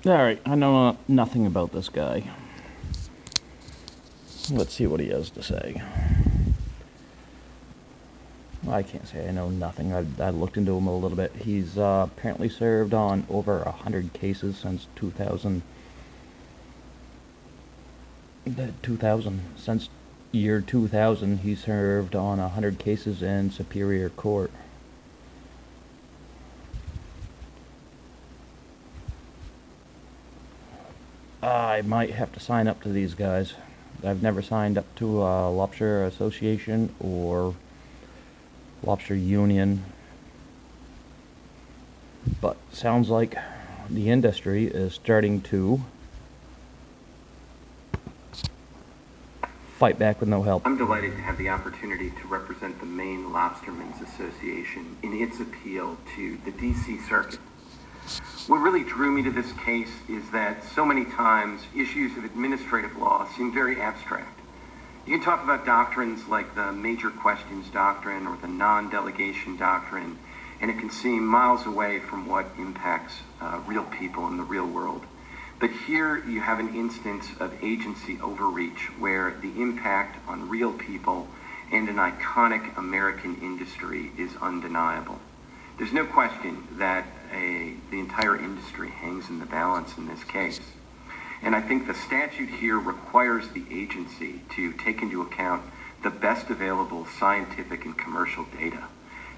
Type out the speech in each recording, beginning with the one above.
Alright, I know nothing about this guy. Let's see what he has to say. Well, I can't say I know nothing. I looked into him a little bit. He's apparently served on over 100 cases since 2000. Since year 2000, he served on 100 cases in Superior Court. I might have to sign up to these guys. I've never signed up to a lobster association or lobster union, but sounds like the industry is starting to fight back with no help. I'm delighted to have the opportunity to represent the Maine Lobstermen's Association in its appeal to the D.C. Circuit. What really drew me to this case is that so many times issues of administrative law seem very abstract. You can talk about doctrines like the major questions doctrine or the non-delegation doctrine, and it can seem miles away from what impacts real people in the real world. But here you have an instance of agency overreach where the impact on real people and an iconic American industry is undeniable. There's no question that the entire industry hangs in the balance in this case. And I think the statute here requires the agency to take into account the best available scientific and commercial data.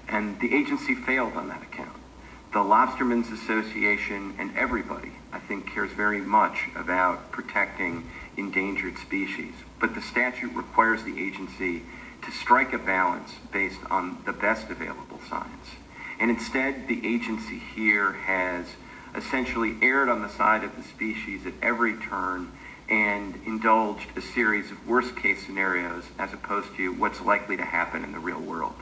And the agency failed on that account. The Lobstermen's Association and everybody, I think, cares very much about protecting endangered species. But the statute requires the agency to strike a balance based on the best available science. And instead, the agency here has essentially erred on the side of the species at every turn and indulged a series of worst-case scenarios as opposed to what's likely to happen in the real world.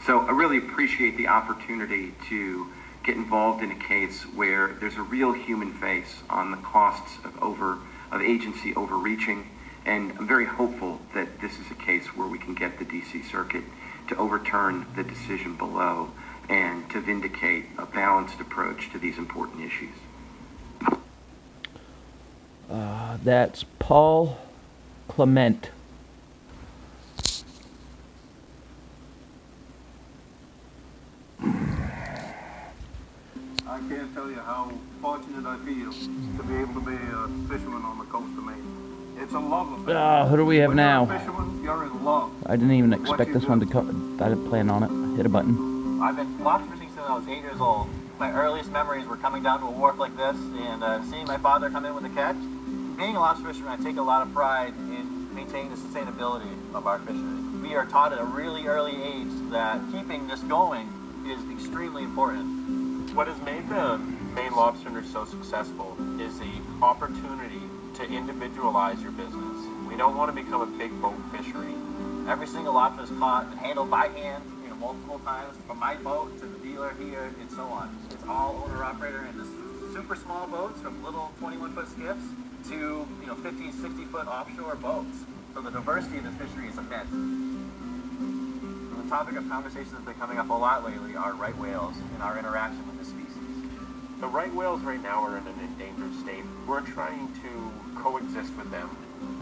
So I really appreciate the opportunity to get involved in a case where there's a real human face on the costs of agency overreaching, and I'm very hopeful that this is a case where we can get the D.C. Circuit to overturn the decision below and to vindicate a balanced approach to these important issues. That's Paul Clement. I can't tell you how fortunate I feel to be able to be a fisherman on the coast of Maine. It's a love affair. Who do we have When now? you're a fisherman, you're in love. I didn't even expect this one to come. I didn't plan on it. Hit a button. I've been lobster fishing since I was 8 years old. My earliest memories were coming down to a wharf like this and seeing my father come in with a catch. Being a lobster fisherman, I take a lot of pride in maintaining the sustainability of our fishery. We are taught at a really early age that keeping this going is extremely important. What has made the Maine Lobstermen so successful is the opportunity to individualize your business. We don't want to become a big boat fishery. Every single lobster is caught and handled by hand, multiple times, from my boat to the dealer here and so on. It's all owner-operator in this super small boats from little 21-foot skiffs to 50, 60-foot offshore boats. So the diversity of this fishery is immense. The topic of conversation that's been coming up a lot lately are right whales and our interaction with this species. The right whales right now are in an endangered state. We're trying to coexist with them.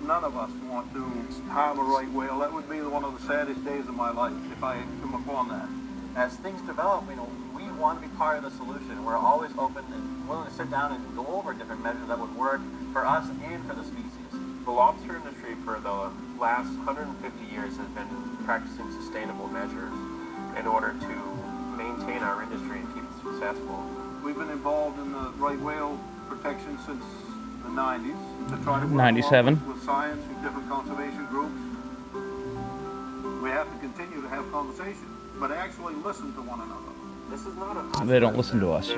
None of us want to harm a right whale. That would be one of the saddest days of my life if I come upon that. As things develop, we want to be part of the solution. We're always open and willing to sit down and go over different measures that would work for us and for the species. The lobster industry for the last 150 years has been practicing sustainable measures in order to maintain our industry and keep it successful. We've been involved in the right whale protection since the 90s to try to work 97. with science and different conservation groups. We have to continue to have conversation, but actually listen to one another. This is not a... They don't listen to us. The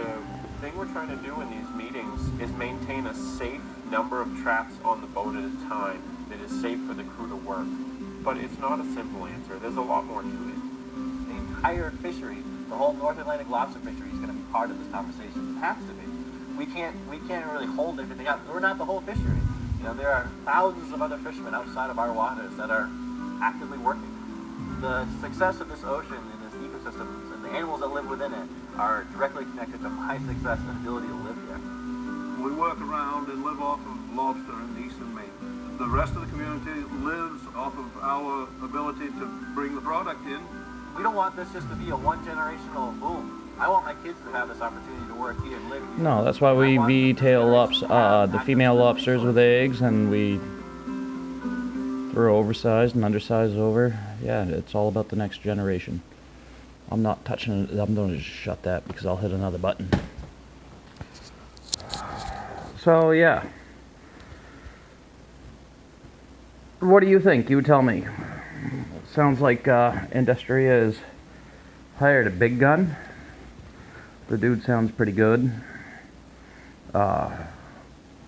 thing we're trying to do in these meetings is maintain a safe number of traps on the boat at a time that is safe for the crew to work. But it's not a simple answer. There's a lot more to it. The entire fishery, the whole North Atlantic lobster fishery is going to be part of this conversation. It has to be. We can't really hold everything up. We're not the whole fishery. There are thousands of other fishermen outside of our waters that are actively working. The success of this ocean and this ecosystem and the animals that live within it are directly connected to my success and ability to live here. we work around and live off of lobster in eastern Maine. The rest of the community lives off of our ability to bring the product in. We don't want this just to be a one-generational boom. I want my kids to have this opportunity to work here and live here. No, that's why we V-tail the female lobsters with eggs, and we throw oversized and undersized over. Yeah, it's all about the next generation. I'm not touching it. I'm going to just shut that because I'll hit another button. So, yeah. What do you think? You tell me. Sounds like Industria has hired a big gun. The dude sounds pretty good.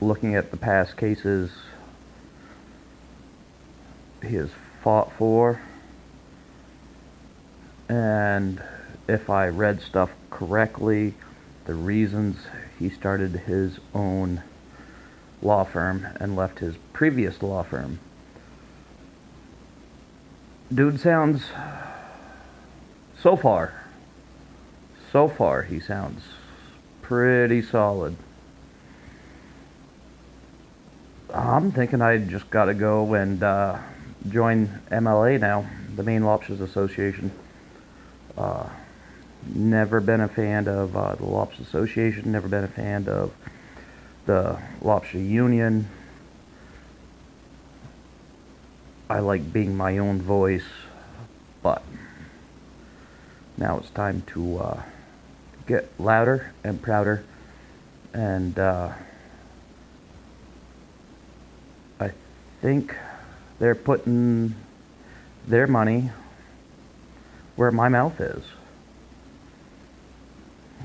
Looking at the past cases he has fought for, and if I read stuff correctly, the reasons he started his own law firm and left his previous law firm. Dude sounds, so far he sounds pretty solid. I'm thinking I just gotta go and join MLA now, the Maine Lobsters Association. Never been a fan of the Lobster Association, never been a fan of the Lobster Union. I like being my own voice, but now it's time to get louder and prouder, and I think they're putting their money where my mouth is.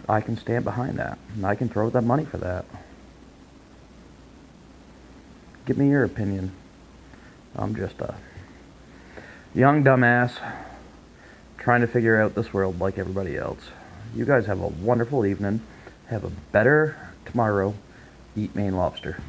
I can stand behind that, and I can throw that money for that. Give me your opinion. I'm just a young dumbass trying to figure out this world like everybody else. You guys have a wonderful evening. Have a better tomorrow. Eat Maine lobster.